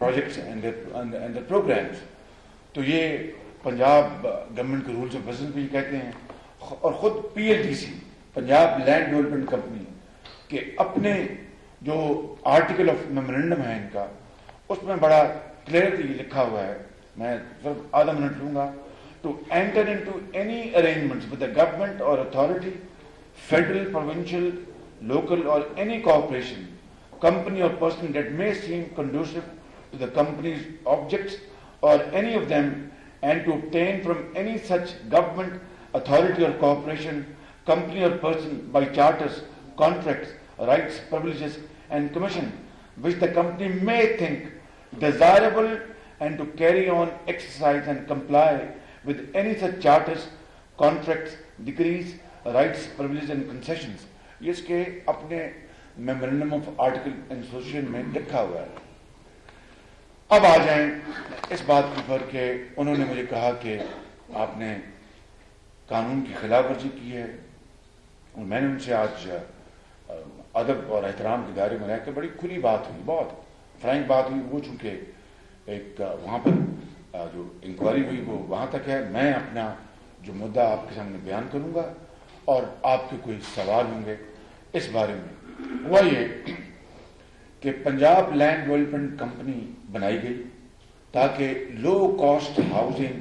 projects and their programs. تو یہ Punjab government کے رولز آف بزنس بھی کہتے ہیں، اور خود PLDC Punjab land development company کہ اپنے جو آرٹیکل آف میمورینڈم ہے ان کا، اس میں بڑا کلیئرلی لکھا ہوا ہے، میں صرف آدھا منٹ لوں گا. To enter into any arrangements with the government or authority, federal, provincial, local or any corporation, company or person that may seem conducive to the company's objects or any of them, and to obtain from any such government, authority or corporation, company or person by charters, contracts, rights, privileges and commission which the company may think desirable, and to carry on, exercise and comply with any such charters, contracts, decrees, rights, privileges and concessions. یہ اس کے اپنے memorandum of article association میں لکھا ہوا ہے. اب آ جائیں اس بات کے اوپر کہ انہوں نے مجھے کہا کہ آپ نے قانون کی خلاف ورزی کی ہے، اور میں نے ان سے آج ادب اور احترام کے دائرے میں رہ کے بڑی کھلی بات ہوئی، بہت فرینک بات ہوئی. وہ چونکہ ایک وہاں پر جو انکوائری ہوئی وہ وہاں تک ہے، میں اپنا جو مدعا آپ کے سامنے بیان کروں گا اور آپ کے کوئی سوال ہوں گے اس بارے میں. ہوا یہ کہ پنجاب لینڈ ڈیولپمنٹ کمپنی بنائی گئی تاکہ لو کاسٹ ہاؤسنگ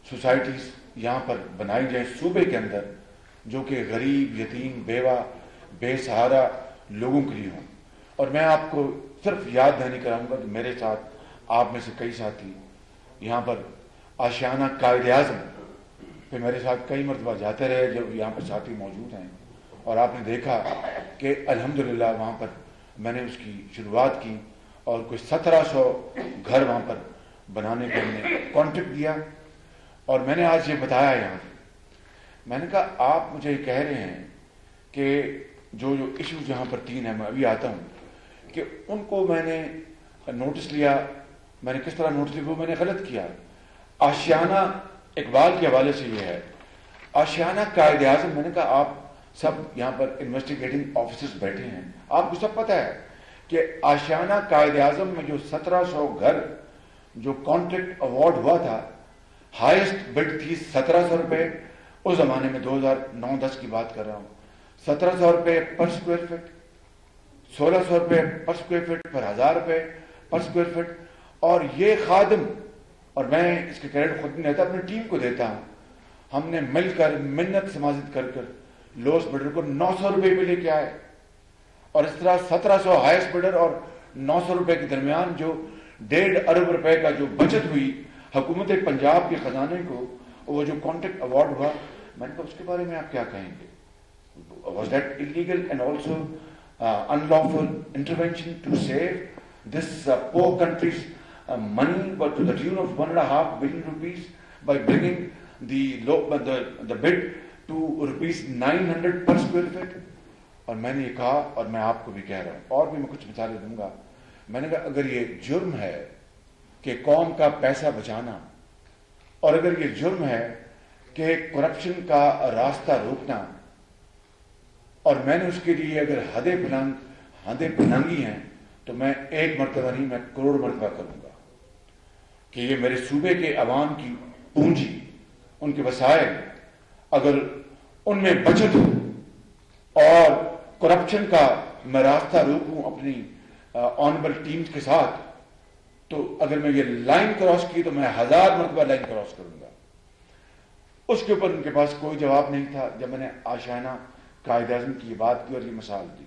سوسائٹیز یہاں پر بنائی جائیں صوبے کے اندر، جو کہ غریب، یتیم، بیوہ، بے سہارا لوگوں کے لیے ہوں. اور میں آپ کو صرف یاد دہانی کراؤں گا کہ میرے ساتھ آپ میں سے کئی ساتھی یہاں پر آشیانہ قائد اعظم پہ میرے ساتھ کئی مرتبہ جاتے رہے جب یہاں پر ساتھی موجود ہیں، اور آپ نے دیکھا کہ الحمدللہ وہاں پر میں نے اس کی شروعات کی، اور کوئی 1700 گھر وہاں پر بنانے کا ہم نے کانٹریکٹ دیا. اور میں نے آج یہ بتایا یہاں، میں نے کہا آپ مجھے کہہ رہے ہیں کہ جو ایشوز یہاں پر 3 ہیں، میں ابھی آتا ہوں، کہ ان کو میں نے نوٹس لیا. میں نے کس طرح نوٹس لیا وہ میں نے غلط کیا. آشیانہ اقبال کے حوالے سے یہ ہے، آشیانہ قائد اعظم. میں نے کہا آپ سب یہاں پر انویسٹیگیٹنگ آفیسرز بیٹھے ہیں، آپ کو سب پتہ ہے کہ آشیانہ قائد اعظم میں جو 1700 گھر جو کانٹریکٹ ایوارڈ ہوا تھا، ہائیسٹ بڈ تھی 1700 روپے. اس زمانے میں 2009-10 کی بات کر رہا ہوں. 1700 روپے پر اسکوائر فٹ، 1600 روپے پر اسکوائر فٹ، پھر 1000 روپے پر اسکوائر فٹ. اور یہ خادم، اور میں اس کے کریڈٹ خود نہیں دیتا، اپنی ٹیم کو دیتا ہوں، ہم نے مل کر منت سماجت کر کر لوس بڈر کو 900 روپے پہ لے کے آئے. اور اس طرح 1700 ہائیسٹ بڈر اور 900 روپے کے درمیان جو 1.5 ارب روپے کا جو بچت ہوئی حکومت پنجاب کے خزانے کو، وہ جو کانٹریکٹ ایوارڈ ہوا، میں نے کہا اس کے بارے میں آپ کیا کہیں گے؟ Was that illegal and also unlawful intervention to save this poor country's money, but to the tune of 1.5 billion rupees by bringing the bid to rupees 900 per square feet? اور میں نے یہ کہا، اور میں آپ کو بھی کہہ رہا ہوں، اور بھی میں کچھ مثالیں دوں گا. میں نے کہا اگر یہ جرم ہے کہ قوم کا پیسہ بچانا، اور اگر یہ جرم ہے کہ کرپشن کا راستہ روکنا، اور میں نے اس کے لیے اگر حدیں پھلانگی ہیں، تو میں 1 مرتبہ نہیں، میں کروڑ مرتبہ کروں گا کہ یہ میرے صوبے کے عوام کی پونجی، ان کے وسائل، اگر ان میں بچت ہو اور کرپشن کا میں راستہ روکوں اپنی آنریبل ٹیمز کے ساتھ، تو اگر میں یہ لائن کراس کی تو میں 1000 مرتبہ لائن کراس کروں گا. اس کے اوپر ان کے پاس کوئی جواب نہیں تھا جب میں نے آشیانہ قائد اعظم کی یہ بات کی اور یہ مثال دی.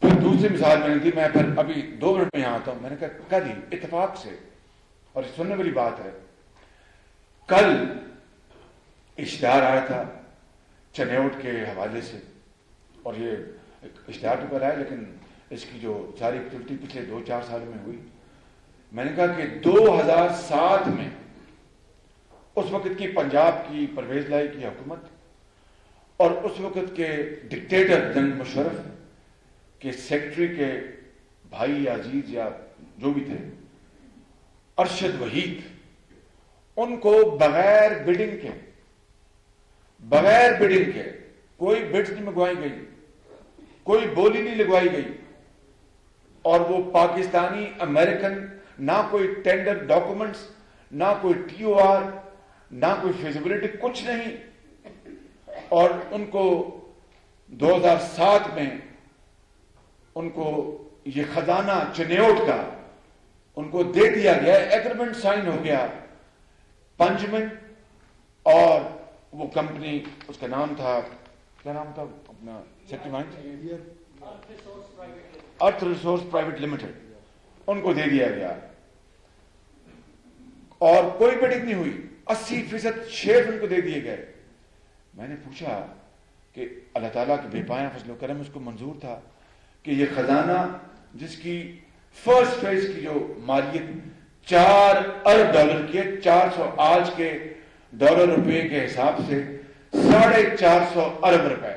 پھر دوسری مثال میں نے دی، میں پھر ابھی 2 منٹ میں یہاں آتا ہوں. میں نے کہا کل ہی اتفاق سے، اور سننے والی بات ہے، کل اشتہار آیا تھا چنیوٹ کے حوالے سے، اور یہ اشتہار تو پر آیا لیکن اس کی جو ساری ایکٹیویٹی پچھلے 2-4 سالوں میں ہوئی. میں نے کہا کہ 2007 میں اس وقت کی پنجاب کی پرویز لائی کی حکومت اور اس وقت کے ڈکٹیٹر جنرل مشرف کے سیکرٹری کے بھائی یا عزیز یا جو بھی تھے، ارشد وحید، ان کو بغیر بڈنگ کے کوئی بڈز نہیں منگوائی گئی، کوئی بولی نہیں لگوائی گئی، اور وہ پاکستانی امریکن نہ کوئی ٹینڈر ڈاکومنٹس، نہ کوئی ٹی او آر، نہ کوئی فیزیبلٹی، کچھ نہیں. اور ان کو 2007 میں ان کو یہ خزانہ چنیوٹ کا ان کو دے دیا گیا، ایگریمنٹ سائن ہو گیا پنجمن، اور وہ کمپنی، اس کا نام تھا، کیا نام تھا اپنا سیکٹری، ارتھ ریسورس پرائیویٹ لمیٹڈ، ان کو دے دیا گیا اور کوئی بیٹنگ نہیں ہوئی. 80% شیئر ان کو دے دیے گئے. میں نے پوچھا کہ اللہ تعالیٰ کے بے پایہ فضل و کرم اس کو منظور تھا کہ یہ خزانہ جس کی فرسٹ فیز کی جو مالیت 4 ارب ڈالر کی ہے، 400 آج کے ڈالر روپے کے حساب سے 450 ارب روپے،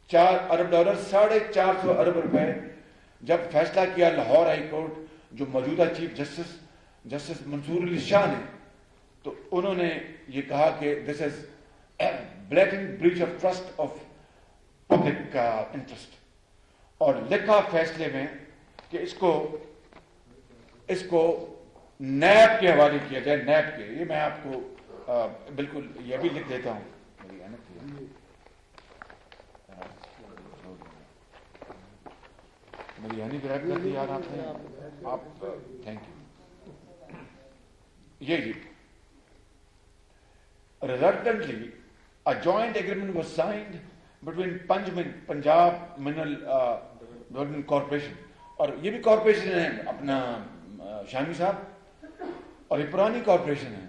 4 ارب ڈالر 450 ارب روپے. جب فیصلہ کیا لاہور ہائی کورٹ، جو موجودہ چیف جسٹس منصور علی شاہ نے، تو انہوں نے یہ کہا کہ this is blatant breach of trust of public interest, اور لکھا فیصلے میں کہ اس کو نیب کے حوالے کیا جائے. نیب کے، یہ میں آپ کو بالکل یہ بھی لکھ دیتا ہوں. میری یعنی گریب کر دی یار آپ نے، آپ تھینک یو. یہ resultantly a joint agreement was signed between Punjab Mineral Development Corporation، اور یہ بھی کارپوریشن ہے اپنا شامی صاحب، اور یہ پرانی کارپوریشن ہے.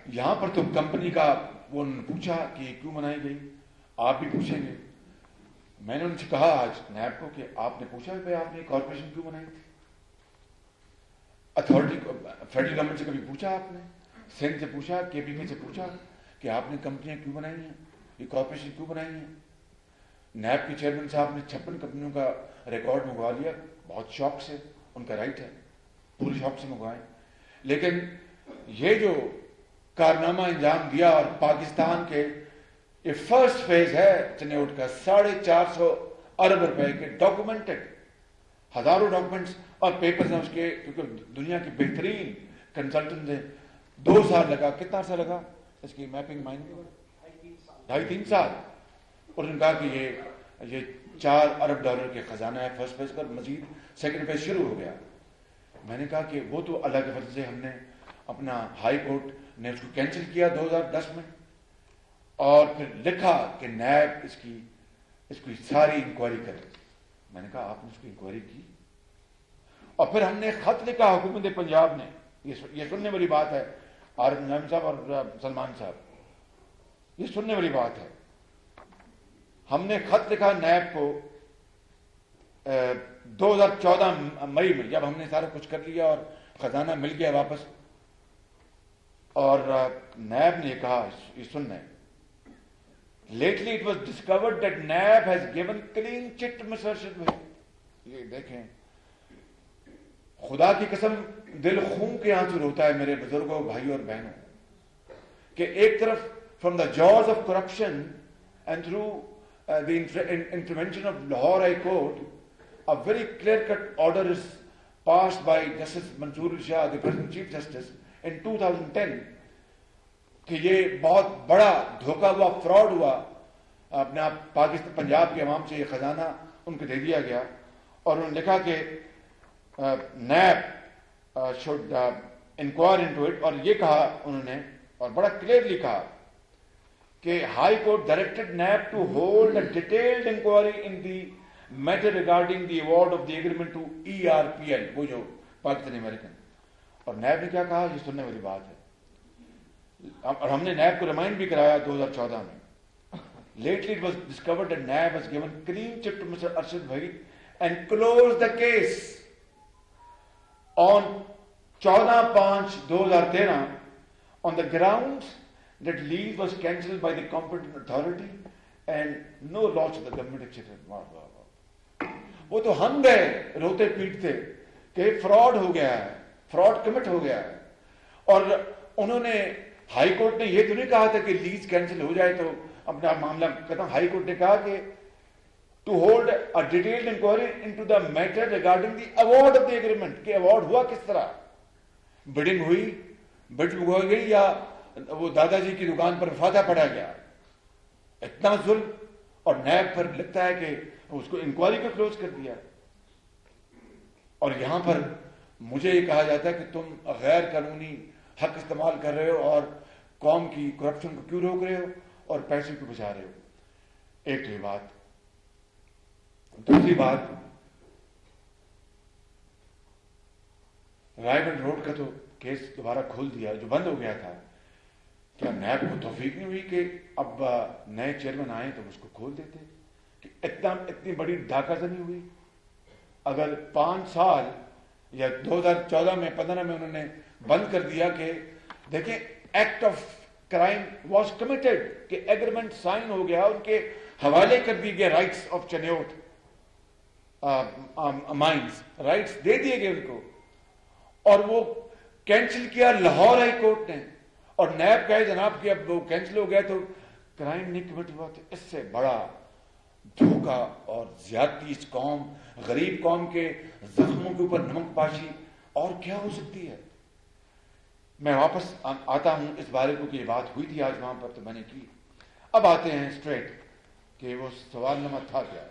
یہاں پر تو کمپنی کا وہ انہوں نے پوچھا کہ یہ کیوں بنائی گئی، آپ بھی پوچھیں گے. میں نے ان سے کہا آج نیب کو کہ آپ نے پوچھا کہ آپ نے کارپوریشن کیوں بنائی تھی؟ اتھارٹی فیڈرل گورنمنٹ سے کبھی پوچھا آپ نے؟ سندھ سے پوچھا، کے پی پی سے پوچھا کہ آپ نے کمپنیاں کیوں بنائی ہیں، یہ کارپوریشن کیوں بنائی ہیں؟ نیب کے چیئرمین صاحب نے 56 کمپنیوں کا ریکارڈ منگوا لیا، بہت شوق سے، ان کا رائٹ ہے، پورے شوق سے منگوائیں. لیکن یہ جو کارنامہ انجام دیا، اور پاکستان کے یہ فرسٹ فیز ہے چنیوٹ کا، 450 ارب روپے کے ڈاکومنٹڈ، ہزاروں ڈاکومنٹس اور پیپرز ہیں اس کے، کیونکہ دنیا کی بہترین کنسلٹنٹ ہیں. 2 سال لگا. کتنا عرصہ لگا اس کی میپنگ مائننگ؟ 2.5-3 سال. اور انہوں نے کہا کہ یہ 4 ارب ڈالر کے خزانہ ہے فرسٹ فیز پر، مزید سیکنڈ فیز شروع ہو گیا. میں نے کہا کہ وہ تو اللہ کے فضل سے ہم نے اپنا ہائی کورٹ نے اس کو کینسل کیا 2010 میں، اور پھر لکھا کہ نیب اس کی ساری انکوائری کرے. میں نے کہا آپ نے اس کی انکوائری کی؟ اور پھر ہم نے خط لکھا حکومت پنجاب نے، یہ سننے والی بات ہے، عارف نظامی صاحب اور سلمان صاحب، یہ سننے والی بات ہے. ہم نے خط لکھا نیب کو 2014 مئی میں، جب ہم نے سارا کچھ کر لیا اور خزانہ مل گیا واپس، اور نیب نے یہ کہا، یہ سننا ہے، lately it was discovered that NAB has given clean chit Mr Arshad بھائی. یہ دیکھیں، خدا کی قسم دل خون کے آنسو روتا ہے میرے بزرگوں، بھائی اور بہنوں، کہ ایک طرف from the jazz of corruption and through the intervention of Lahore High Court, a very clear-cut order is passed by Justice Mansoor Shah, the present Chief Justice, in 2010, کہ یہ بہت بڑا دھوکہ ہوا، فراڈ ہوا، اپنا پاکستان پنجاب کے عوام سے یہ خزانہ ان کو دے دیا گیا. اور انہوں نے لکھا کہ NAB should inquire into it، اور یہ کہا انہوں نے، اور بڑا کلیئرلی کہا کہ High Court directed NAB to hold a detailed inquiry in the matter regarding the award of the agreement to ERPL، وہ جو پاکستانی امریکن. اور نیب نے کیا کہا، یہ سننے والی بات ہے، اور ہم نے نیب کو ریمائنڈ بھی کرایا 2014 میں. Lately it was discovered that NAB has given clean chit to Mr Arshad Waheed and close the case on 14/5/2013 on the grounds that lease was cancelled by the competent authority and no loss of the government etc. وہ تو ہم گئے روتے پیٹتے کہ fraud ہو گیا ہے، fraud commit ہو گیا ہے. اور انہوں نے، ہائی کورٹ نے یہ تو نہیں کہا تھا کہ لیز کینسل ہو جائے تو اپنا معاملہ ختم. ہائی کورٹ نے کہا کہ to hold a detailed inquiry into the matter regarding the award of the agreement. کہ award ہوا کس طرح, bidding ہوئی, bid ہو گئی یا وہ دادا جی کی دکان پر فاتحہ پڑھا گیا. اتنا ظلم, اور نیب پر لگتا ہے کہ اس کو انکوائری کو کلوز کر دیا. اور یہاں پر مجھے یہ کہا جاتا ہے کہ تم غیر قانونی حق استعمال کر رہے ہو اور قوم کی کرپشن کو کیوں روک رہے ہو اور پیسے کو بچا رہے ہو. ایک تو یہ بات. دوسری بات, رائے گنج روڈ کا تو کیس دوبارہ کھول دیا جو بند ہو گیا تھا. کیا نیب کو توفیق نہیں ہوئی کہ اب نئے چیئرمین آئے تو اس کو کھول دیتے؟ کہ اتنی بڑی ڈاکہ زنی ہوئی. اگر 5 سال یا 2014 میں 15 میں انہوں نے بند کر دیا کہ دیکھیں act of crime was committed, کہ ایگریمنٹ سائن ہو گیا, ان کے حوالے کر دیے گئے rights of Chiniot mines, rights دے دیے گئے ان کو, اور وہ کینسل کیا لاہور ہائی کورٹ نے. اور نیب کہے جناب کہ اب وہ کینسل ہو گیا تو کرائم نہیں کمٹ ہوا. تو اس سے بڑا دھوکہ اور زیادتی اس قوم, غریب قوم کے زخموں کے اوپر نمک پاشی اور کیا ہو سکتی ہے؟ میں واپس آتا ہوں اس بارے کو کہ یہ بات ہوئی تھی آج وہاں پر تو میں نے کی. اب آتے ہیں اسٹریٹ کہ وہ سوال نمبر تھا کیا.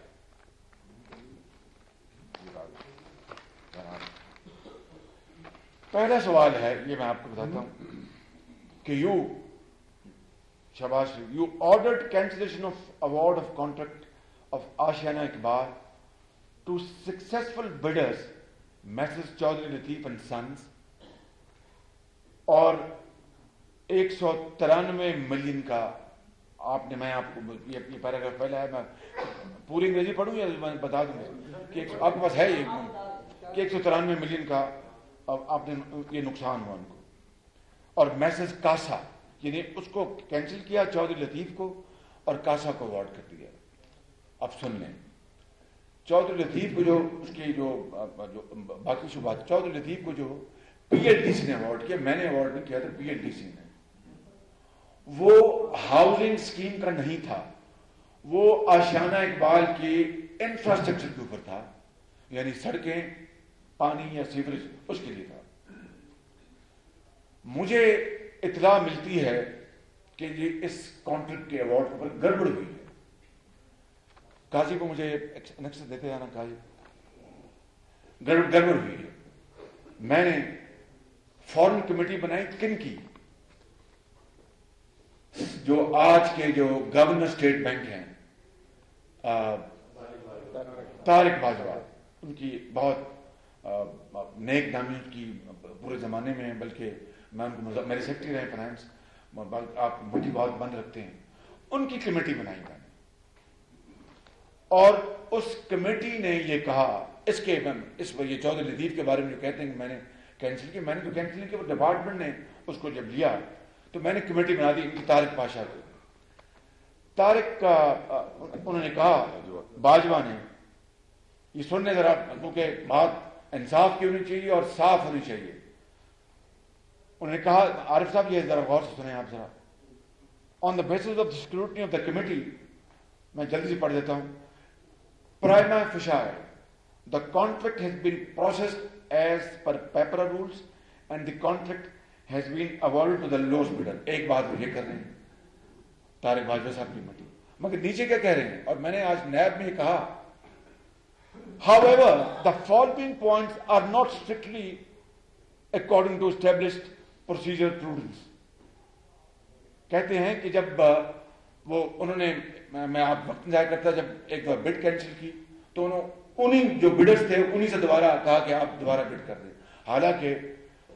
پہلا سوال ہے, یہ میں آپ کو بتاتا ہوں کہ you ordered cancellation of award of contract of Ashiana Iqbal to successful bidders Messrs. Chaudhry Lateef and Sons, اور 193 ملین کا آپ نے, میں آپ کو یہ پیراگراف پہلا ہے, میں پوری انگریزی پڑھوں یا میں بتا دوں کہ آپ کے پاس ہے یہ کہ 193 ملین کا آپ نے یہ نقصان ہوا ان کو. اور میسز کاسا یعنی اس کو کینسل کیا, چودھری لطیف کو, اور کاسا کو اوارڈ کر دیا. اب سن لیں, چودھری لطیف کو جو اس کی جو باقی شبہات, چودھری لطیف کو جو پی ایل ڈی سی نے اوارڈ کیا, میں نے اوارڈ نہیں کیا تھا, پی ایل ڈی سی نے. وہ ہاؤسنگ اسکیم کا نہیں تھا, وہ آشیانہ اقبال کی انفراسٹرکچر کے اوپر تھا, یعنی سڑکیں, پانی یا سیوریج, اس کے لیے تھا. مجھے اطلاع ملتی ہے کہ یہ اس کانٹریکٹ کے ایوارڈ کے اوپر گڑبڑ ہوئی ہے. قاضی کو مجھے نقص دیتے ہیں نا, قاضی گڑبڑ ہوئی ہے. میں نے فورن کمیٹی بنائی, کن کی, جو آج کے جو گورنر اسٹیٹ بینک ہیں طارق باجوہ, ان کی بہت نیک نامی کی پورے زمانے میں, بلکہ میں ان کو میرے سیکرٹری رہے فائنانس, آپ مٹھی بہت بند رکھتے ہیں, ان کی کمیٹی بنائی میں نے. اور اس کمیٹی نے یہ کہا, اس کے یہ چودھری لطیف کے بارے میں جو کہتے ہیں کہ میں نے کینسل کی, میں نے تو کینسل نہیں کیا, وہ ڈپارٹمنٹ نے اس کو جب لیا تو میں نے کمیٹی بنا دی ان کی, طارق پاشا کو. طارق کا انہوں نے کہا, باجوہ نے, یہ سننے ذرا, کیونکہ بات انصاف کی ہونی چاہیے اور صاف ہونی چاہیے. انہوں نے کہا, عارف صاحب یہ ذرا غور سے سنیں آپ ذرا. On the basis of the scrutiny of the committee, میں جلدی سے پڑھ دیتا ہوں. پرائما فشائے the contract has been processed as per PEPRA rules and the contract has been awarded to the lowest bidder. ایک بات وہ یہ کر رہے ہیں طارق باجوہ صاحب کی کمیٹی, مگر نیچے کیا کہہ رہے ہیں, اور میں نے آج نیب میں یہ کہا, however the following points are not strictly according to established procedure prudence. کہتے ہیں کہ جب وہ انہوں نے, میں آپ وقت ضائع کرتا, جب ایک دفعہ بڈ کینسل کی تو انہیں جو بڈرز تھے انہیں سے دوبارہ کہا کہ آپ دوبارہ بڈ کر دیں. حالانکہ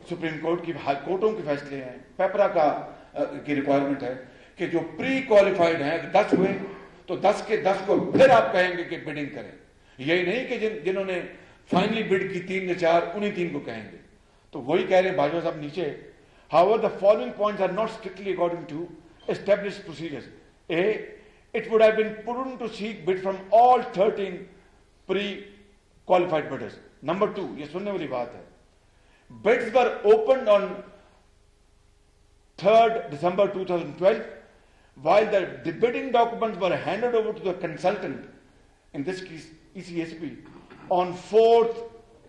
سپریم کورٹ کی کورٹوں کے فیصلے ہیں, پیپرا کی ریکوائرمنٹ ہے کہ جو پری کوالیفائڈ ہیں 10 ہوئے تو 10 کے 10 کو پھر آپ کہیں گے کہ بڈنگ کریں. یہی نہیں کہ جنہوں نے فائنلی بڈ کی 3 نے 4 انہیں 3 کو کہیں گے. تو وہی کہہ رہے ہیں باجوہ صاحب نیچے, however the following points are not strictly according to established procedures. A, it would have been prudent to seek bid from all 13 pre-qualified bidders. Number 2, یہ سننے والی بات ہے, bids were opened on 3rd December 2012 while the bidding documents were handed over to the consultant in this case ECSP on 4th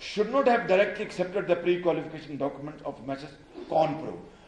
should not have directly accepted the pre-qualification documents of Mrs. Conpro।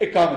51।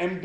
MD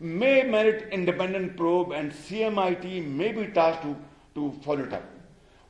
may merit independent probe and CMIT may be tasked to follow it up।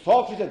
100%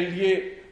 LDA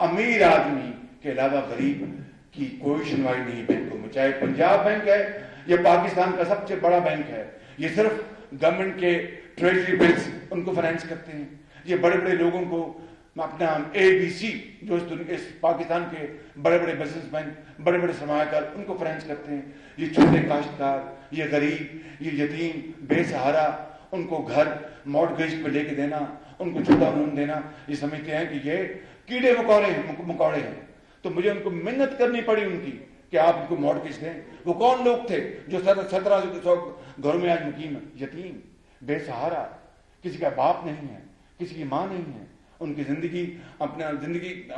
امیر آدمی کے علاوہ غریب کی کوئی سنوائی نہیں بینکوں میں، چاہے پنجاب بینک ہے یہ پاکستان کا سب سے بڑا بینک ہے، یہ صرف گورنمنٹ کے ٹریجری بلز ان کو فائنینس کرتے ہیں، یہ بڑے بڑے لوگوں کو اپنا ABC جو اس پاکستان کے بڑے بڑے بزنس مین بڑے بڑے سرمایہ کار ان کو فائنینس کرتے ہیں، یہ چھوٹے کاشتکار، یہ غریب، یہ یتیم بے سہارا، ان کو گھر مارٹگیج پہ لے کے دینا، ان کو چھوٹا لون دینا، یہ سمجھتے ہیں کہ یہ کیڑے مکوڑے ہیں، تو مجھے ان کو محنت کرنی پڑی ان کی کہ آپ ان کو مارٹگیج دیں۔ وہ کون لوگ تھے جو 1700 گھروں میں آج مقیم ہیں؟ یتیم، بے سہارا، کسی کا باپ نہیں ہے، کسی کی ماں نہیں ہے، ان کی زندگی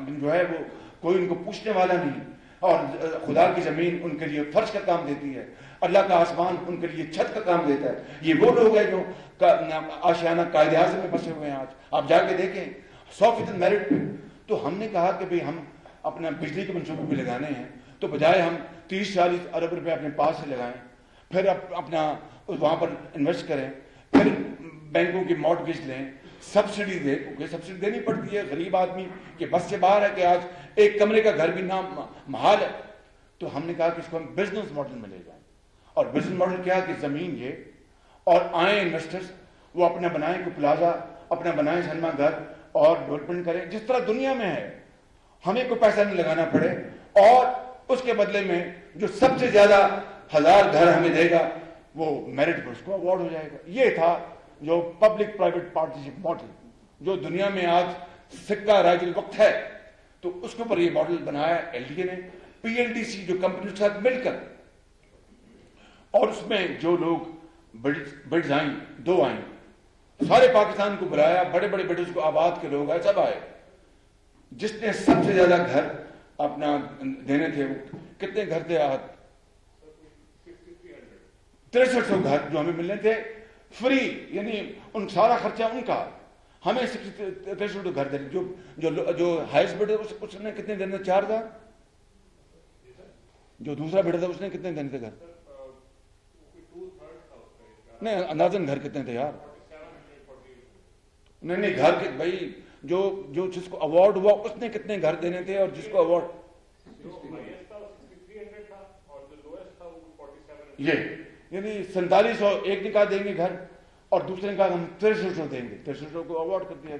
جو ہے وہ کوئی ان کو پوچھنے والا نہیں، اور خدا کی زمین ان کے لیے فرش کا کام دیتی ہے، اللہ کا آسمان ان کے لیے چھت کا کام دیتا ہے۔ یہ وہ لوگ ہیں جو آشیانہ قائد اعظم میں پھنسے ہوئے ہیں آج، آپ جا کے دیکھیں 100% میرٹ پہ۔ تو ہم نے کہا کہ بھئی ہم اپنا بجلی کے منصوبے بھی لگانے ہیں، تو بجائے ہم 30-40 ارب روپے اپنے پاس سے لگائیں، پھر اپنا وہاں پر انویسٹ کریں، پھر بینکوں کی مارٹگیج لیں، سبسڈی دے، کیونکہ سبسڈی دینی پڑتی ہے، غریب آدمی کے بس سے باہر ہے کہ آج ایک کمرے کا گھر بھی نہ محال ہے۔ تو ہم نے کہا کہ اس کو ہم بزنس ماڈل میں لے جائیں، اور بزنس ماڈل کیا کہ زمین یہ، اور آئیں انویسٹرز، وہ اپنا بنائیں کوئی پلازا، اپنا بنائیں سنیما گھر اور ڈیولپمنٹ کریں جس طرح دنیا میں ہے، ہمیں کوئی پیسہ نہیں لگانا پڑے، اور اس کے بدلے میں جو سب سے زیادہ 1000 گھر ہمیں دے گا وہ میرٹ پر اس کو اوارڈ ہو جائے گا۔ یہ تھا جو پبلک پرائیویٹ پارٹنرشپ ماڈل جو دنیا میں آج سکہ راج الوقت ہے، تو اس کے اوپر یہ ماڈل بنایا LDA نے، PLDC جو کمپنی کے ساتھ مل کر، اور اس میں جو لوگ بڈز آئیں 2 آئیں، سارے پاکستان کو بلایا، بڑے بڑے بڈز کو آباد کے لوگ آئے، سب آئے، جس نے سب سے زیادہ گھر اپنا دینے تھے، کتنے گھر تھے آج؟ 6300 گھر جو ہمیں ملنے تھے فری، یعنی ان سارا خرچہ ان کا، ہمیں 6300 گھر دینے۔ جو ہائیسٹ بڈ اس نے کتنے دینے تھے؟ 4000۔ جو دوسرا بڈ تھا اس نے کتنے دینے تھے گھر؟ نہیں اندازن گھر کتنے تھے یار؟ نہیں گھر کے بھائی جو جس کو اوارڈ ہوا اس نے کتنے گھر دینے تھے، اور جس کو اوارڈ یہ یعنی 4700 ایک نے کہا دیں گے گھر، اور دوسرے نے کہا ہم 6300 دیں گے، 6300 کو اوارڈ کر دیا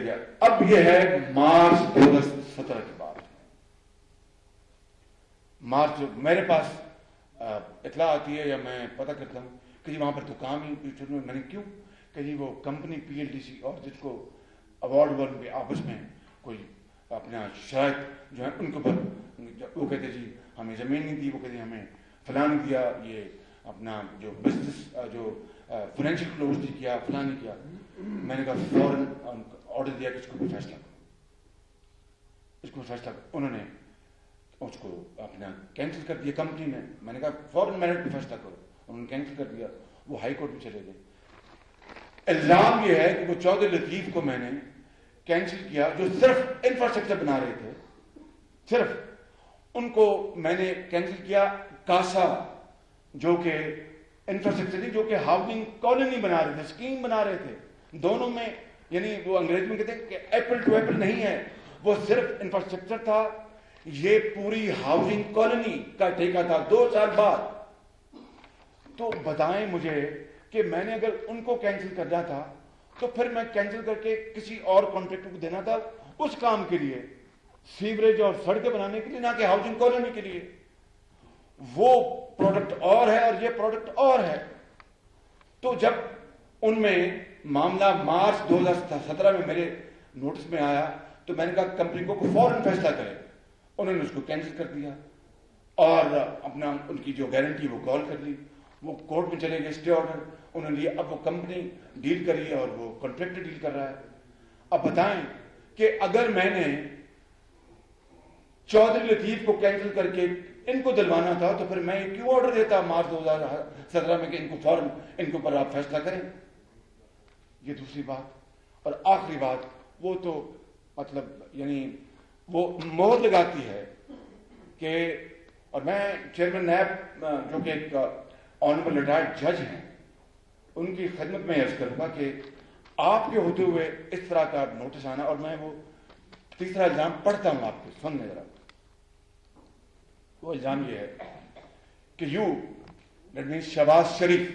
گیا۔ اب یہ ہے مارچ 2017 کی بات، مارچ میرے پاس اطلاع آتی ہے یا میں پتہ کرتا ہوں کہ جی وہاں پر تو کام ہی شروع میں نے کیوں کہ جی وہ کمپنی PLDC اور جس کو اوارڈ پہ آپس میں کوئی اپنا شرائط جو ہے ان کے اوپر وہ کہتے جی ہمیں زمین نہیں دی، وہ کہتے ہمیں فلاں نہیں دیا، یہ اپنا جو بزنس جو فائنینشیل کلوز نہیں کیا، فلاں نہیں کیا۔ میں نے کہا فوراً آرڈر دیا کہ اس کو فیصلہ کرو، انہوں نے اس کو اپنا کینسل کر دیا کمپنی نے۔ میں نے کہا فوراً میرٹ پہ فیصلہ کرو، انہوں نے کینسل کر دیا، وہ ہائی کورٹ میں چلے گئے۔ الزام یہ ہے کہ وہ چودھری لطیف کو میں نے کینسل کیا جو صرف انفراسٹرکچر بنا رہے تھے، صرف ان کو میں نے کینسل کیا۔ کاسا جو کہ انفراسٹرکچر نہیں، جو کہ ہاؤسنگ کالونی بنا رہے تھے، اسکیم بنا رہے تھے، دونوں میں یعنی وہ انگریزی میں کہتے ہیں کہ ایپل ٹو ایپل نہیں ہے، وہ صرف انفراسٹرکچر تھا، یہ پوری ہاؤسنگ کالونی کا ٹھیکہ تھا 2 سال بعد۔ تو بتائیں مجھے کہ میں نے اگر ان کو کینسل کرنا تھا تو پھر میں کینسل کر کے کسی اور کانٹریکٹر کو دینا تھا اس کام کے لیے، سیوریج اور سڑکیں بنانے کے لیے، نہ کہ ہاؤسنگ کالونی کے لیے۔ وہ پروڈکٹ اور ہے اور یہ پروڈکٹ اور ہے۔ تو جب ان میں معاملہ مارچ 2017 میں میرے نوٹس میں آیا تو میں نے کہا کمپنی کو فوراً فیصلہ کرے، انہوں نے اس کو کینسل کر دیا، اور اپنا ان کی جو گارنٹی وہ کال کر لی، وہ کورٹ میں چلے گئے، اسٹے آرڈر انہوں نے لیا، اب وہ کمپنی ڈیل کر رہی ہے اور وہ کانٹریکٹر ڈیل کر رہا ہے۔ اب بتائیں کہ اگر میں نے چودھری لطیف کو کینسل کر کے ان کو دلوانا تھا تو پھر میں کیوں آرڈر دیتا مارچ 2017 میں کہ ان کو فوراً ان کے اوپر آپ فیصلہ کریں۔ یہ دوسری بات۔ اور آخری بات، وہ تو مطلب یعنی وہ مہر لگاتی ہے کہ، اور میں چیئرمین نیب جو کہ ایک آنریبل ریٹائرڈ جج ہیں ان کی خدمت میں عرض کروں گا کہ آپ کے ہوتے ہوئے اس طرح کا نوٹس آنا. اور میں وہ تیسرا الزام پڑھتا ہوں آپ کو, سننے ذرا. وہ الزام یہ ہے کہ you that means Shahbaz Sharif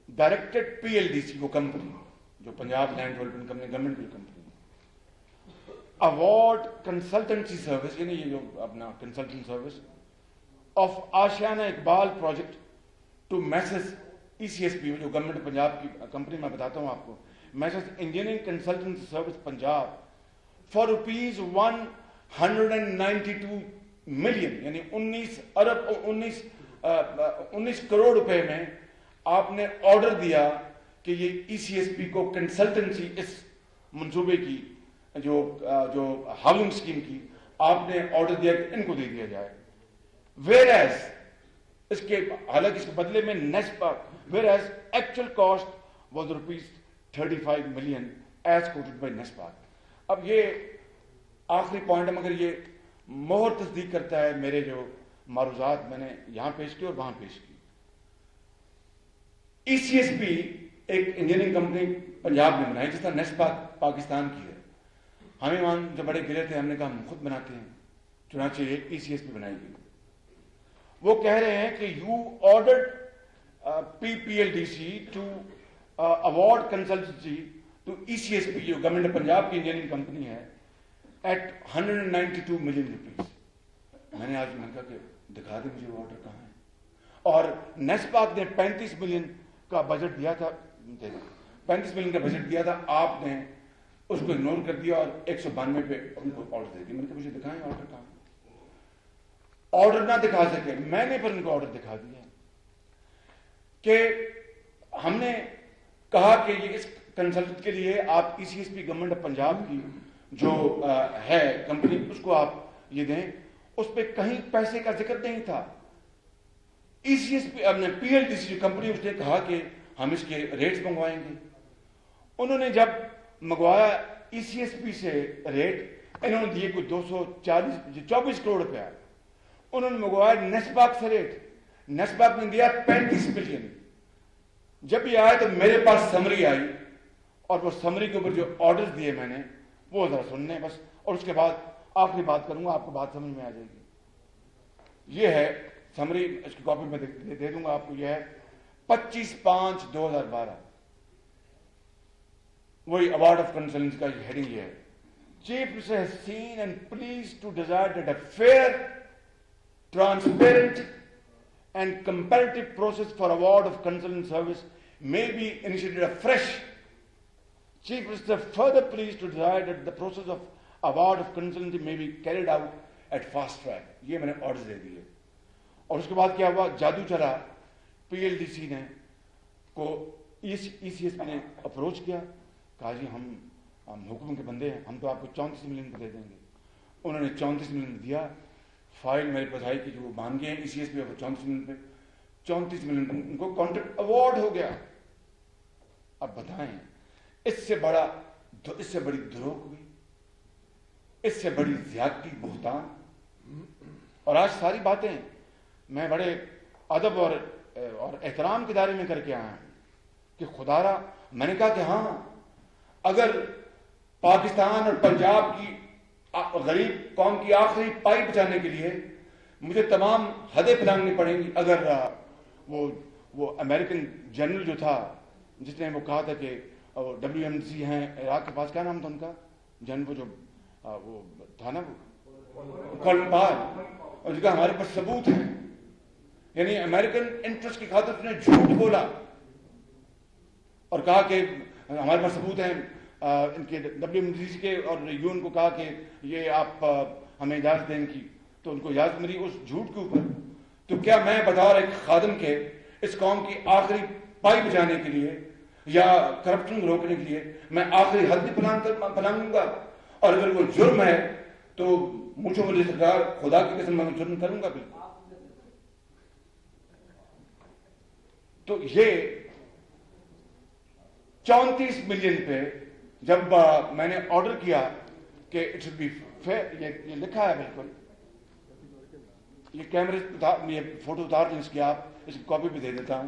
directed PLDC کو, کمپنی جو Punjab land development company government کی کمپنی, award consultancy service, یعنی یہ جو اپنا consultant service of Ashiana Iqbal project to Messrs ECSP, جو گورنمنٹ پنجاب کی کمپنی, میں بتاتا ہوں آپ کو, Messrs engineering consultancy service Punjab for ₹192 million, یعنی 19 کروڑ روپے میں آپ نے آرڈر دیا کہ یہ ECSP کو کنسلٹنسی اس منصوبے کی جو ہاؤسنگ اسکیم کی آپ نے آرڈر دیا کہ ان کو دے دیا جائے. ویئر اس کے حالانکہ اس کے بدلے میں NESPAK, whereas actual cost was ₹35 million as quoted by NESPAK. اب یہ آخری پوائنٹ ہے, مگر یہ مہر تصدیق کرتا ہے میرے جو معروضات میں نے یہاں پیش کی اور وہاں پیش کی. ECSP ایک انجینئرنگ کمپنی پنجاب میں بنائی جس طرح نیسپا پاکستان کی ہے. ہمیں وہاں جو بڑے گرے تھے, ہم نے کہا ہم خود بناتے ہیں, چنانچہ یہ ECSP بنائی گئی. وہ کہہ رہے ہیں کہ you ordered PLDC to award consultancy to ECSP, جو گورنمنٹ پنجاب کی انجینئرنگ کمپنی ہے, ایٹ ₹192 ملین. میں نے آج کہا کہ دکھا دیں مجھے وہ آرڈر کہاں ہے. اور نیسپاک نے 35 ملین کا بجٹ دیا تھا, 35 ملین کا بجٹ دیا تھا, آپ نے اس کو اگنور کر دیا اور 192 پہ ان کو آرڈر دے دیا. میں نے کہا مجھے دکھائیں آرڈر کہاں. آرڈر نہ دکھا سکے, میں نے پھر ان کو آرڈر دکھا دیا کہ ہم نے کہا کہ یہ اس کنسلٹنٹ کے لیے آپ ECSP گورنمنٹ پنجاب کی جو ہے کمپنی, اس کو آپ یہ دیں. اس پہ کہیں پیسے کا ذکر نہیں تھا. ECSP اپنے PLDC جو کمپنی, اس نے کہا کہ ہم اس کے ریٹس منگوائیں گے. انہوں نے جب منگوایا ECSP سے ریٹ, انہوں نے دیے کوئی 224 کروڑ روپیہ. انہوں نے منگوایا نیسپاک سے ریٹ, نیسپاک نے دیا 35 ملین. جب یہ آیا تو میرے پاس سمری آئی, اور وہ سمری کے اوپر جو آرڈر دیے میں نے وہ ذرا سننے بس, اور اس کے بعد آخری بات کروں گا, آپ کو بات سمجھ میں آ جائے گی. یہ ہے سمری, اس کی کاپی میں دے دوں گا آپ کو. یہ ہے 25/5/2012, وہی award of consultancy کا ہیڈنگ یہ ہے. Chief Minister has seen and pleased to desire that a fair, transparent and comparative process for award of consultant service may be initiated afresh. Chief Minister further pleased to desire that the process of award of consultancy may be carried out at fast track. یہ میں نے order دے دیے. اور اس کے بعد کیا ہوا, جادو چلا. PLDC نے کو ECSP نے اپروچ کیا, کہا جی ہم حکم کے بندے ہیں, ہم تو آپ کو 34 ملین دے دیں گے. انہوں نے 34 ملین دیا. فائل میرے پاس آئی کہ جو وہ مان گئے ہیں ECSP کو 34 ملین پہ, 34 ملین ان کو کانٹریکٹ اوارڈ ہو گیا. اب بتائیں اس سے بڑی دروغ ہوئی, اس سے بڑی زیادتی, بہتان. اور آج ساری باتیں میں بڑے ادب اور احترام کے دائرے میں کر کے آیا ہوں کہ خدا را, میں نے کہا کہ ہاں اگر پاکستان اور پنجاب کی غریب قوم کی آخری پائی بچانے کے لیے مجھے تمام حدیں پلانگنی پڑیں گی, اگر وہ امریکن جنرل جو تھا جس نے وہ کہا تھا کہ WMC ہیں عراق کے پاس, کیا نام تھا ان کا جنرل, وہ تھا نا وہ کولن پال, اور جو کہا ہمارے پاس ثبوت ہیں, یعنی امریکن انٹرسٹ کی خاطر اس نے جھوٹ بولا اور کہا کہ ہمارے پاس ثبوت ہیں ان کے WMC کے, اور UN کو کہا کہ یہ آپ ہمیں اجازت دیں کی, تو ان کو اجازت ملی اس جھوٹ کے اوپر. تو کیا میں بطور ایک خادم کے اس قوم کی آخری پائی بچانے کے لیے یا کرپشن روکنے کے لیے میں آخری حد بھی پلانوں گا؟ اور اگر وہ جرم ہے تو مجھے مجھے سرکار خدا کی قسم میں جرم کروں گا بالکل. تو یہ 34 ملین پہ جب میں نے آرڈر کیا کہ اٹ شوڈ بی فیئر, یہ لکھا ہے بالکل, یہ کیمرے یہ فوٹو اتار دیں اس کی, آپ اس کی کاپی بھی دے دیتا ہوں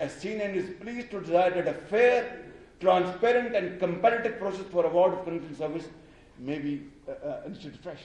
has seen and is pleased to desire that a fair, transparent and competitive process for award of consular service may be instituted fresh.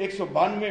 192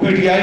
PTI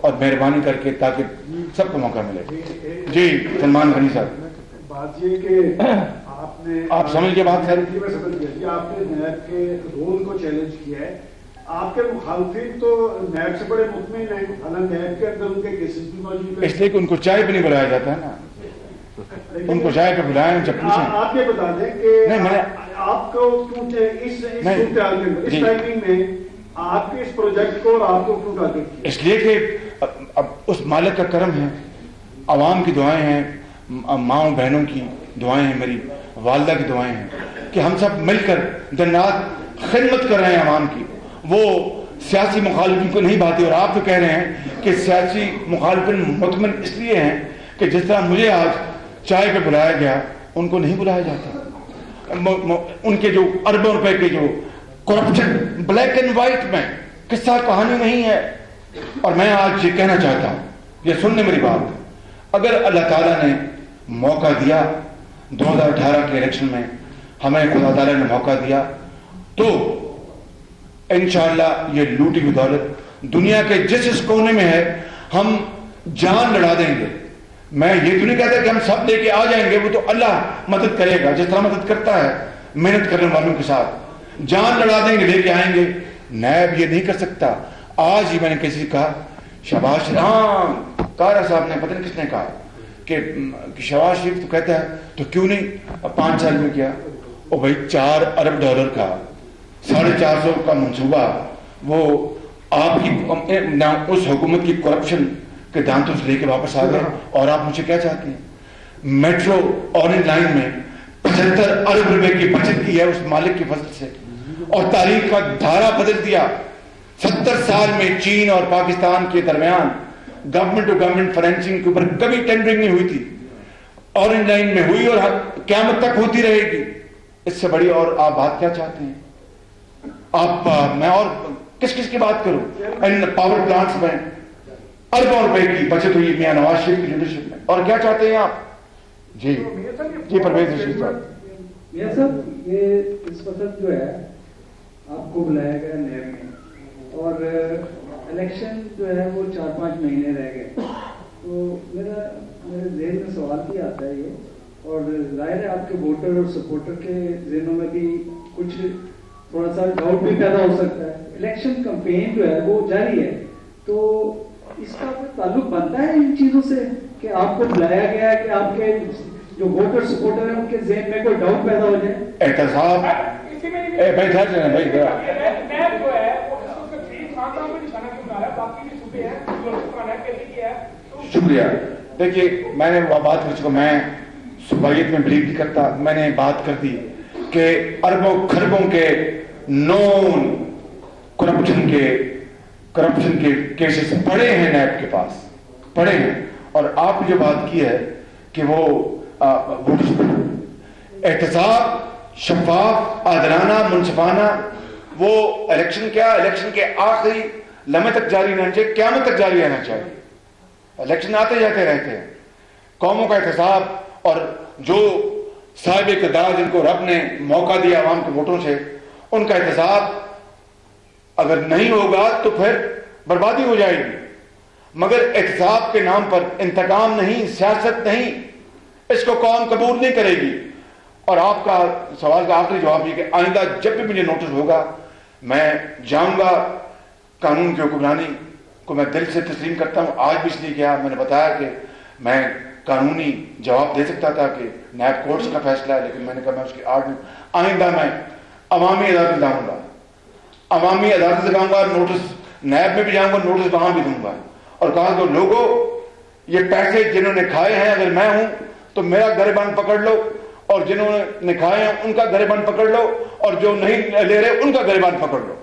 اور مہربانی کر کے تاکہ سب کو موقع ملے. جی سلمان غنی صاحب, بات یہ کہ آپ سمجھ کے بات کر میں سمجھ گیا, آپ نے نیب کے رول کو چیلنج کیا ہے. آپ کے مخالفین تو نیب سے بڑے مطمئن ہیں, حالانکہ نیب کے اندر ان کے کیسز بھی موجود ہیں. اس لیے کہ ان کو چائے پہ نہیں بلایا جاتا ہے نا, ان کو چائے پہ بلائیں جب پوچھیں. آپ یہ بتا دیں کہ آپ کو اس ٹائمنگ میں آپ کے اس پروجیکٹ کو اور آپ کو کیوں ٹارگیٹ کیا؟ اس لیے کہ اب اس مالک کا کرم ہے, عوام کی دعائیں ہیں, ماؤں بہنوں کی دعائیں ہیں, میری والدہ کی دعائیں ہیں کہ ہم سب مل کر دن رات خدمت کر رہے ہیں عوام کی. وہ سیاسی مخالفین کو نہیں بھاتی, اور آپ تو کہہ رہے ہیں کہ سیاسی مخالفین مطمئن اس لیے ہیں کہ جس طرح مجھے آج چائے پہ بلایا گیا ان کو نہیں بلایا جاتا. ان کے جو اربوں روپے کے جو کرپشن بلیک اینڈ وائٹ میں قصہ کہانی نہیں ہے. اور میں آج یہ کہنا چاہتا ہوں, یہ سننے میری بات, اگر اللہ تعالیٰ نے موقع دیا 2018 کے الیکشن میں, ہمیں خدا تعالیٰ نے موقع دیا, تو انشاءاللہ یہ لوٹی ہوئی دولت دنیا کے جس کونے میں ہے ہم جان لڑا دیں گے. میں یہ تو نہیں کہتا کہ ہم سب لے کے آ جائیں گے, وہ تو اللہ مدد کرے گا جس طرح مدد کرتا ہے محنت کرنے والوں کے ساتھ. جان لڑا دیں گے, لے کے آئیں گے. نیب یہ نہیں کر سکتا. آج ہی میں نے کسی سے کہا, شہباز کارا صاحب نے, پتہ نہیں کس نے کہا کہ شہباز شریف تو کہتا ہے تو کیوں نہیں 5 سال میں کیا. اور بھائی $4 ارب کا 450 کا منصوبہ, وہ آپ کی اس حکومت کی کرپشن کے دانتوں سے لے کے واپس آ گئے. اور آپ مجھے کیا چاہتے ہیں؟ میٹرو اورنج لائن میں 75 ارب روپے کی بچت کی ہے اس مالک کی فضل سے, اور تاریخ کا دھارا بدل دیا. 70 سال میں چین اور پاکستان کے درمیان گورنمنٹ ٹو گورنمنٹ فائنینسنگ کے اوپر کبھی ٹینڈرنگ نہیں ہوئی تھی. اورنج لائن میں ہوئی اور قیامت تک ہوتی رہے گی. اس سے بڑی اور آپ بات کیا چاہتے ہیں؟ آپ میں اور کس کی بات کروں؟ ان پاور پلانٹس میں اربوں روپے کی بچت ہوئی میاں نواز شریف کی لیڈرشپ میں. اور کیا چاہتے ہیں آپ؟ جی پرویز رشید صاحب. میاں صاحب, یہ اس وقت جو ہے آپ کو بلایا گیا نیب میں, اور الیکشن جو ہے وہ 4-5 مہینے رہ گئے, تو میرے ذہن میں سوال بھی آتا ہے یہ, اور ظاہر ہے آپ کے ووٹر اور سپورٹر کے ذہنوں میں بھی کچھ تھوڑا سا ڈاؤٹ بھی پیدا ہو سکتا ہے. الیکشن کمپین جو ہے وہ جاری ہے, تو اس کا کوئی تعلق بنتا ہے ان چیزوں سے کہ آپ کو بلایا گیا ہے کہ آپ کے جو ووٹر سپورٹر ہیں ان کے ذہن میں کوئی ڈاؤٹ پیدا ہو جائے؟ احتساب شکریہ. دیکھیے میں نے وہ بات کر چکا, میں صوبائیت میں بلیو نہیں کرتا. میں نے بات کر دی کہ اربوں خربوں کے نون کرپشن کے کیسز پڑے ہیں نیب کے پاس, پڑے ہیں. اور آپ نے جو بات کی ہے کہ وہ احتساب شفاف, عادلانہ, منصفانہ, وہ الیکشن کے آخری لمحے تک جاری رہنا چاہیے, قیامت تک جاری رہنا چاہیے. الیکشن آتے جاتے رہتے ہیں. قوموں کا احتساب اور جو صاحب اقتدار جن کو رب نے موقع دیا عوام کے ووٹوں سے, ان کا احتساب اگر نہیں ہوگا تو پھر بربادی ہو جائے گی. مگر احتساب کے نام پر انتقام نہیں, سیاست نہیں, اس کو قوم قبول نہیں کرے گی. اور آپ کا سوال کا آخری جواب یہ کہ آئندہ جب بھی مجھے نوٹس ہوگا میں جاؤں گا. قانون کی حکمرانی کو میں دل سے تسلیم کرتا ہوں. آج بھی اس لیے کیا, میں نے بتایا کہ میں قانونی جواب دے سکتا تھا کہ نیب کورٹس کا فیصلہ ہے, لیکن میں نے کہا میں اس کی آئندہ میں عوامی عدالت لاؤں گا, عوامی عدالت لگاؤں گا. نوٹس نیب میں بھی جاؤں گا, نوٹس وہاں بھی دوں گا, اور کہا کہ لوگوں یہ پیسے جنہوں نے کھائے ہیں اگر میں ہوں تو میرا گریبان پکڑ لو, اور جنہوں نے کھائے ہیں ان کا گریبان پکڑ لو, اور جو نہیں لے رہے ان کا گریبان پکڑ لو.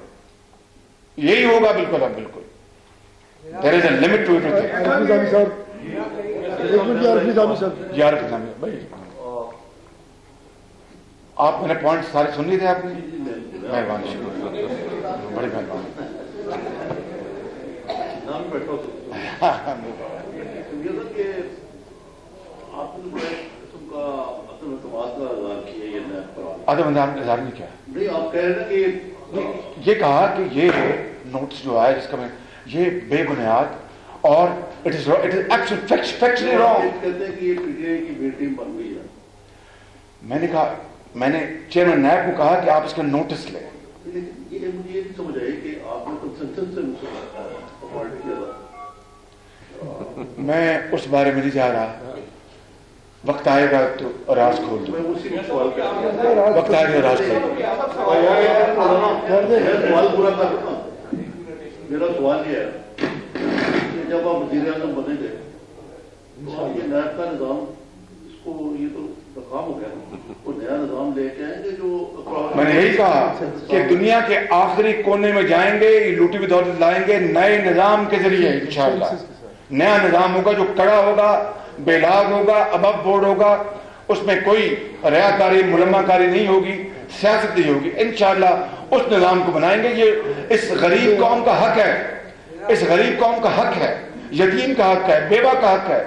یہی ہوگا. بالکل اب بالکل there is a limit to everything. بھائی آپ میں نے پوائنٹ سارے سن لیے تھے آپ نے. مہربانی, شکریہ, بڑی مہربانی. عدم اظہار نہیں کیا, یہ کہا کہ یہ نوٹس جو ہے جس کا میں یہ بے بنیاد اور it is factually wrong. کہتے ہیں کہ یہ پی ٹی آئی کی بی ٹیم بن گئی ہے. میں نے چیئرمین نیب کو کہا کہ آپ اس کا نوٹس لیں. یہ مجھے یہ نہیں سمجھ آئی کہ آپ نے کنسنسس سے اپوائنٹ کیا تھا. میں اس بارے میں نہیں جا رہا, وقت آئے گا تو راز کھول دوں. میں اسی میں سوال کر رہا ہوں. وقت آئے گا راز کھول دوں. سوال پورا کر رہا ہوں. میرا سوال یہ ہے کہ جب آپ وزیر اعظم بنے گے تو آپ یہ نیب کا نظام, اس کو یہ تو ناکام ہو گیا, وہ نیا نظام لے کے آئیں گے جو میں نے یہی کہا کہ دنیا کے آخری کونے میں جائیں گے, یہ لوٹی ہوئی دولت لائیں گے نئے نظام کے ذریعے انشاءاللہ. نیا نظام ہوگا جو کڑا ہوگا, بے لاگ ہوگا, ابب بورڈ ہوگا, اس میں کوئی ریاکاری ملمہ کاری نہیں ہوگی, سیاست نہیں ہوگی. انشاءاللہ اس نظام کو بنائیں گے. یہ اس غریب قوم کا حق ہے, اس غریب قوم کا حق ہے, یتیم کا حق ہے, بیوہ کا حق ہے,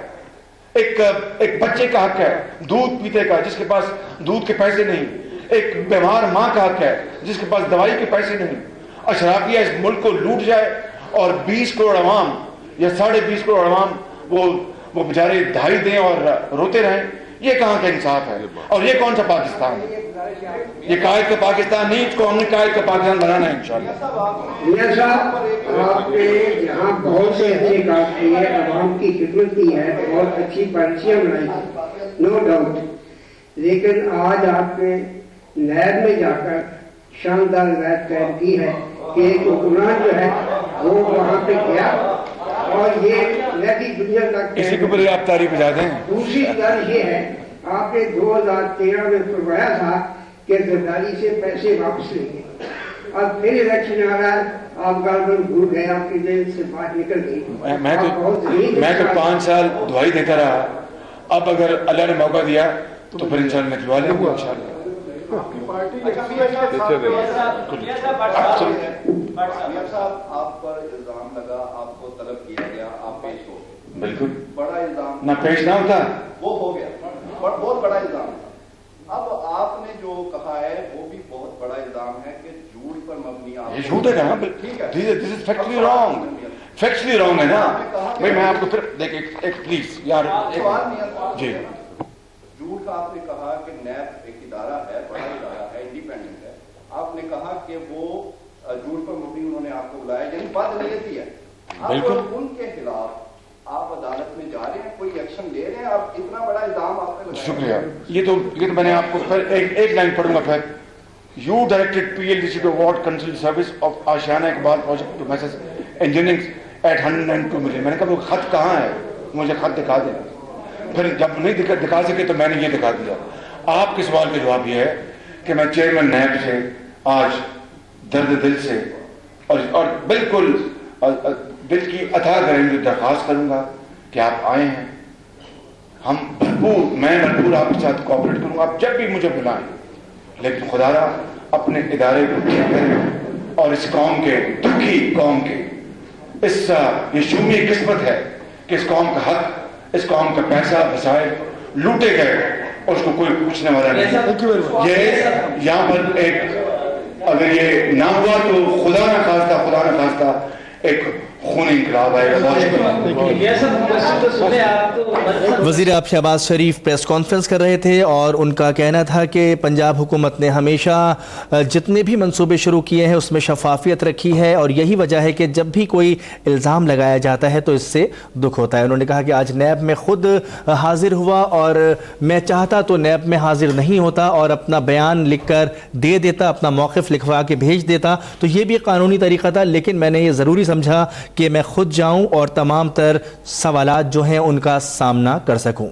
ایک بچے کا حق ہے دودھ پیتے کا جس کے پاس دودھ کے پیسے نہیں, ایک بیمار ماں کا حق ہے جس کے پاس دوائی کے پیسے نہیں. اشرافیہ اس ملک کو لوٹ جائے اور 20 کروڑ عوام یا 20.5 کروڑ عوام وہ بیچارے دہائی دیں اور روتے رہیں. یہ کہاں کا انصاف ہے؟ اور یہ کون سا پاکستان ہے؟ یہ قائد کا پاکستان نہیں, اس کو ہم نے قائد کا پاکستان بنانا ہے انشاءاللہ. میاں صاحب, آپ نے یہاں بہت سے اچھے کام کیے, عوام کی خدمت کی ہے, بہت اچھی پالیسیاں بنائی ہیں, نو ڈاؤٹ. لیکن آج آپ نے نیب میں جا کر شاندار نیب قائم کی ہے کہ ایک حکمران جو ہے وہ وہاں پہ گیا اور یہ نئی دنیا تک. اسی کو بڑے آپ تاریخ بجا دیں. دوسری طرح یہ ہے, آپ نے 2013 میں فرمایا تھا کہ زرداری سے پیسے واپس لیں گے. اب پھر الیکشن آ رہا ہے, آپ گورنمنٹ بھول گئے, آپ کی ذہن سے بات نکل گئی. میں تو 5 سال دعائی دیتا رہا. اب اگر اللہ نے موقع دیا تو پھر انشاءاللہ میں دعا لیں گے انشاءاللہ. آپ پر الزام لگا, آپ کو طلب کیا گیا, آپ پیش ہو. بالکل بڑا الزام نہ پیش نہ ہوتا, وہ ہو گیا, بہت بڑا الزام ہے. اب آپ نے جو کہا ہے وہ بھی بہت بڑا الزام ہے کہ جھوٹ پر مبنی. یہ جھوٹ ہے نا, دس از فیکچولی رانگ, فیکچولی رانگ ہے نا. بھائی میں آپ کو پھر دیکھیں ایک پلیز یار جی, جھوٹ کا آپ نے کہا کہ نیب ایک ادارہ ہے, بڑا ادارہ ہے, انڈیپینڈنٹ ہے. آپ نے کہا کہ وہ جھوٹ پر مبنی انہوں نے آپ کو بلایا, یعنی بد نیتی ہے. اب ان کے خلاف آپ عدالت میں جا رہے ہیں, کوئی ایکشن لے رہے ہیں, آپ اتنا بڑا الزام آپ نے لگایا. شکریہ. یہ تو میں نے آپ کو پھر ایک لائن پڑھوں گا. پھر you directed PLDC to award consultant service of Ashiana Iqbal project to Messrs Engineering at 102 million. میں نے کہا وہ خط کہاں ہے, مجھے خط دکھا دیں. پھر جب نہیں دکھا سکے تو میں نے یہ دکھا دیا. آپ کے سوال کا جواب یہ ہے کہ میں چیئرمین نیب سے آج درد دل سے اور بالکل دل کی عطا کریں درخواست کروں گا کہ آپ آئے ہیں. ہم میں بھرپور آپ کے ساتھ کوآپریٹ کروں گا, آپ جب بھی مجھے بلائیں. لیکن خدا را اپنے ادارے کو ٹھیک کریں اور اس قوم کے, دکھی قوم کے, یہ شومی قسمت ہے کہ اس قوم کا حق, اس قوم کا پیسہ وسائل لوٹے گئے اور اس کو کوئی پوچھنے والا نہیں. یہ یہاں پر ایک اگر یہ نہ ہوا تو خدا نہ خواستہ ایک خون انقلاب آئے گا. وزیر آب شہباز شریف پریس کانفرنس کر رہے تھے اور ان کا کہنا تھا کہ پنجاب حکومت نے ہمیشہ جتنے بھی منصوبے شروع کیے ہیں اس میں شفافیت رکھی ہے اور یہی وجہ ہے کہ جب بھی کوئی الزام لگایا جاتا ہے تو اس سے دکھ ہوتا ہے. انہوں نے کہا کہ آج نیب میں خود حاضر ہوا اور میں چاہتا تو نیب میں حاضر نہیں ہوتا اور اپنا بیان لکھ کر دے دیتا, اپنا موقف لکھوا کے بھیج دیتا, تو یہ بھی قانونی طریقہ تھا, لیکن میں نے یہ ضروری سمجھا کہ میں خود جاؤں اور تمام تر سوالات جو ہیں ان کا سامنا کر سکوں.